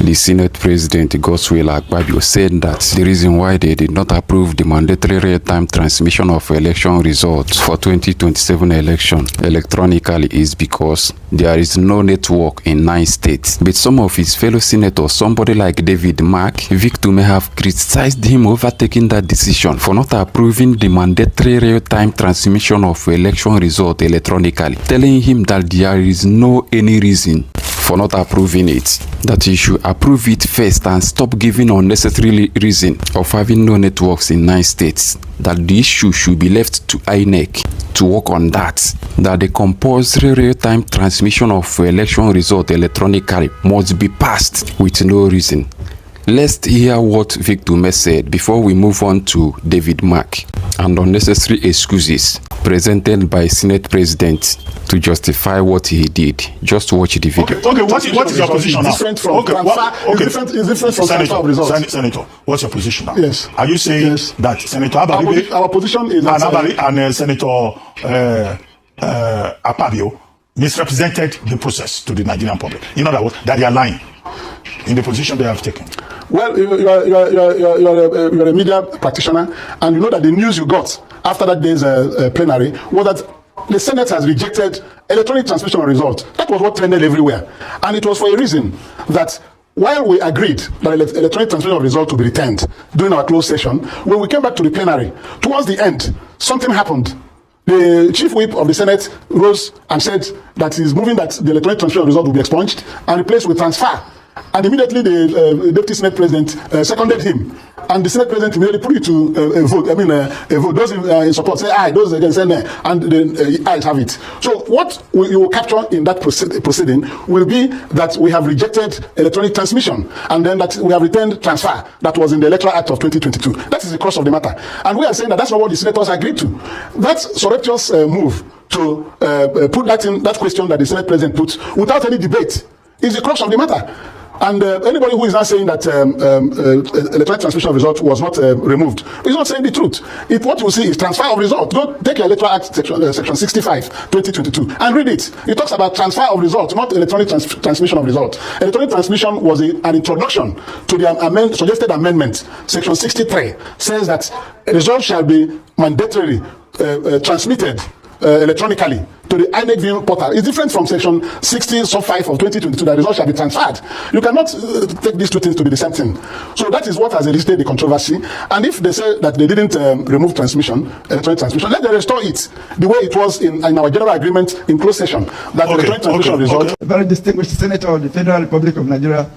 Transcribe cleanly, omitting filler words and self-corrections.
The Senate President Akpabio said that the reason why they did not approve the mandatory real-time transmission of election results for 2027 election electronically is because there is no network in 9 states. But some of his fellow senators, somebody like David Mark, Victor may have criticized him over taking that decision for not approving the mandatory real-time transmission of election result electronically, telling him that there is no any reason for not approving it, that he should approve it first and stop giving unnecessary reason of having no networks in 9 states, that the issue should be left to INEC to work on that the compulsory real-time transmission of election result electronically must be passed with no reason. Let's hear what Victor Umeh said before we move on to David Mark and unnecessary excuses presented by Senate President to justify what he did. Just watch the video. Okay, what is your position now? Different from it's different from transfer of results. Senator, what's your position now? Yes. Are you saying that Senator Abaribe our position is and Senator Akpabio misrepresented the process to the Nigerian public? In other words, that they are lying in the position they have taken. Well, you're a media practitioner, and you know that the news you got after that day's plenary was that the Senate has rejected electronic transmission of results. That was what trended everywhere. And it was for a reason that while we agreed that electronic transmission of results would be returned during our closed session, when we came back to the plenary, towards the end, something happened. The chief whip of the Senate rose and said that he's moving that the electronic transmission of results will be expunged and replaced with transfer. And immediately the Deputy Senate President seconded him. And the Senate President immediately put it to a vote. A vote. Those in support say aye, those against say nay, and the ayes have it. So what you will capture in that proceeding will be that we have rejected electronic transmission, and then that we have returned transfer that was in the Electoral Act of 2022. That is the crux of the matter. And we are saying that that's not what the senators agreed to. That surreptitious move to put that question that the Senate President put without any debate is the crux of the matter. And anybody who is not saying that electronic transmission of results was not removed is not saying the truth. What you see is transfer of results. Go take your Electoral Act section 65, 2022, and read it. It talks about transfer of results, not electronic transmission of results. Electronic transmission was an introduction to the suggested amendment. Section 63 says that results shall be mandatorily transmitted electronically to the INEC viewing portal. It's different from section 60 sub 5 of 2022 that results shall be transferred. You cannot take these two things to be the same thing. So that is what has elicited the controversy. And if they say that they didn't remove electronic transmission, let them restore it the way it was in our general agreement in closed session, that electronic transmission of results. Very distinguished Senator of the Federal Republic of Nigeria,